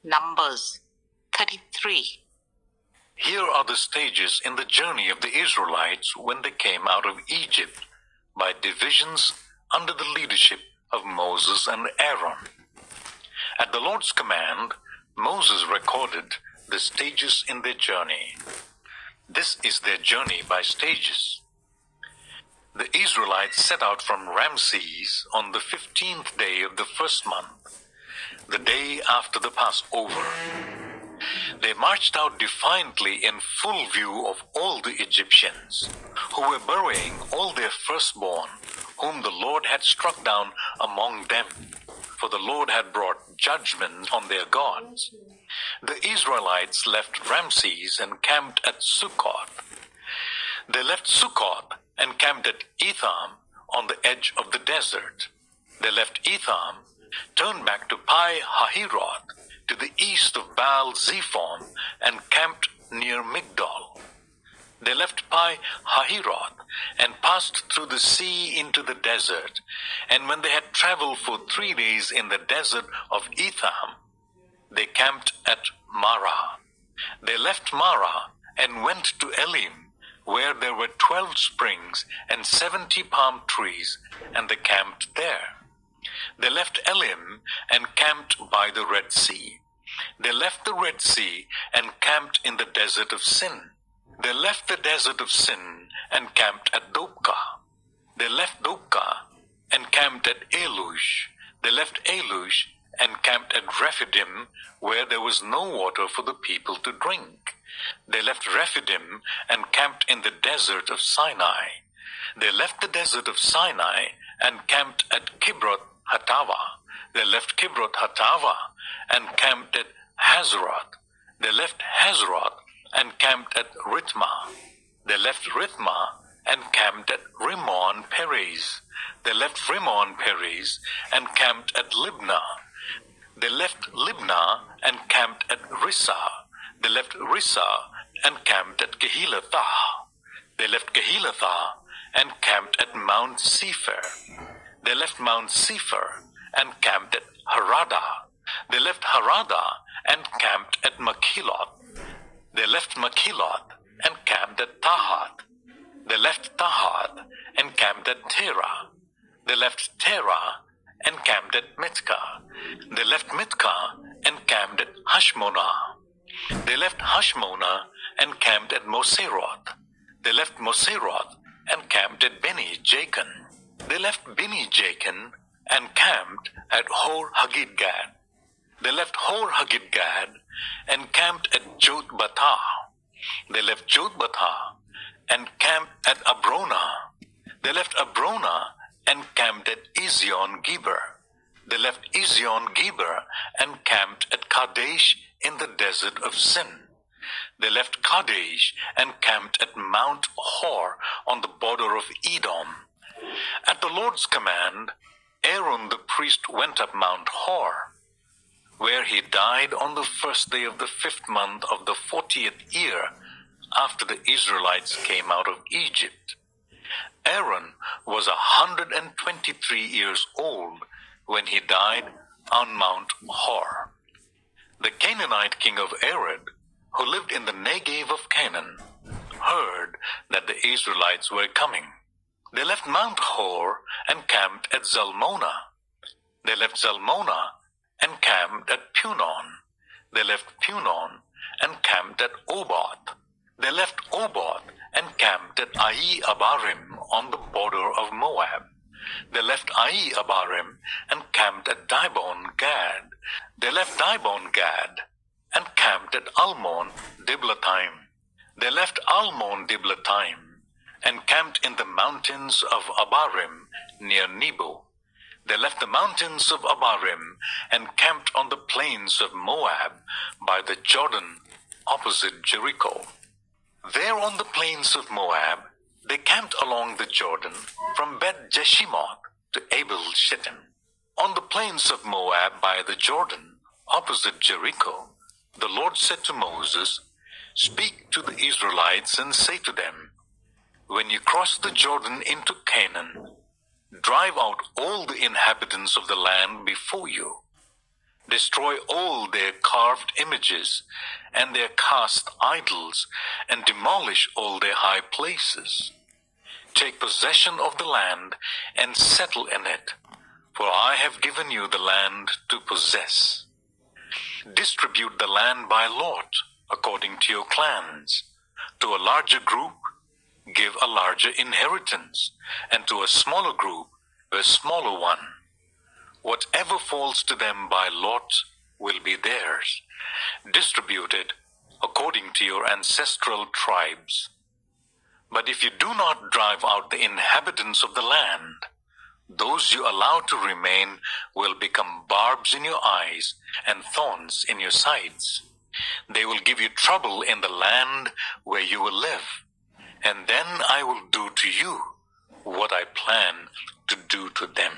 Numbers 33. Here are the stages in the journey of the Israelites when they came out of Egypt, by divisions under the leadership of Moses and Aaron. At the Lord's command, Moses recorded the stages in their journey. This is their journey by stages. The Israelites set out from Ramses on the 15th day of the first month, the day after the Passover. They marched out defiantly in full view of all the Egyptians, who were burying all their firstborn, whom the Lord had struck down among them, for the Lord had brought judgment on their gods. The Israelites left Ramses and camped at Succoth. They left Succoth and camped at Etham on the edge of the desert. They left Etham, turned back to Pi-Hahiroth, to the east of Baal-Zephon, and camped near Migdol. They left Pi-Hahiroth and passed through the sea into the desert, and when they had traveled for 3 days in the desert of Etham, they camped at Marah. They left Marah and went to Elim, where there were 12 springs and 70 palm trees, and they camped there. They left Elim and camped by the Red Sea. They left the Red Sea and camped in the desert of Sin. They left the desert of Sin and camped at Dopka. They left Dopka and camped at Elush. They left Elush and camped at Rephidim, where there was no water for the people to drink. They left Rephidim and camped in the desert of Sinai. They left the desert of Sinai and camped at Kibroth Hatava. They left Kibroth Hatava and camped at Hazeroth. They left Hazeroth and camped at Rithmah. They left Rithmah and camped at Rimmon Perez. They left Rimmon Perez and camped at Libnah. They left Libnah and camped at Rissah. They left Rissah and camped at Kehelathah. They left Kehelathah and camped at Mount Sephir. They left Mount Sephir and camped at Harada. They left Harada and camped at Makheloth. They left Makheloth and camped at Tahath. They left Tahath and camped at Terah. They left Terah and camped at Mitkah. They left Mitkah and camped at Hashmonah. They left Hashmonah and camped at Moseroth. They left Moseroth and camped at Beni Jacan. They left Beni Jacan and camped at Hor Haggidgad. They left Hor Haggidgad and camped at Jotbathah. They left Jotbathah and camped at Abrona. They left Abrona and camped at Ezion Geber. They left Ezion Geber and camped at Kadesh in the desert of Sin. They left Kadesh and camped at Mount Hor on the border of Edom. At the Lord's command, Aaron the priest went up Mount Hor, where he died on the first day of the 5th month of the 40th year after the Israelites came out of Egypt. Aaron was 123 years old when he died on Mount Hor. The Canaanite king of Arad, who lived in the Negev of Canaan, heard that the Israelites were coming. They left Mount Hor and camped at Zalmonah. They left Zalmonah and camped at Punon. They left Punon and camped at Oboth. They left Oboth and camped at Ai Abarim on the border of Moab. They left Ai Abarim and camped at Dibon Gad. They left Dibon Gad and camped at Almon Diblathaim. They left Almon Diblathaim and camped in the mountains of Abarim near Nebo. They left the mountains of Abarim and camped on the plains of Moab by the Jordan opposite Jericho. There on the plains of Moab, they camped along the Jordan from Bet-Jeshimoth to Abel-Shittim. On the plains of Moab by the Jordan opposite Jericho, the Lord said to Moses, "Speak to the Israelites and say to them, when you cross the Jordan into Canaan, drive out all the inhabitants of the land before you. Destroy all their carved images and their cast idols, and demolish all their high places. Take possession of the land and settle in it, for I have given you the land to possess. Distribute the land by lot, according to your clans. To a larger group, give a larger inheritance, and to a smaller group, a smaller one. Whatever falls to them by lot will be theirs, distributed according to your ancestral tribes. But if you do not drive out the inhabitants of the land, those you allow to remain will become barbs in your eyes and thorns in your sides. They will give you trouble in the land where you will live, and then I will do to you what I plan to do to them.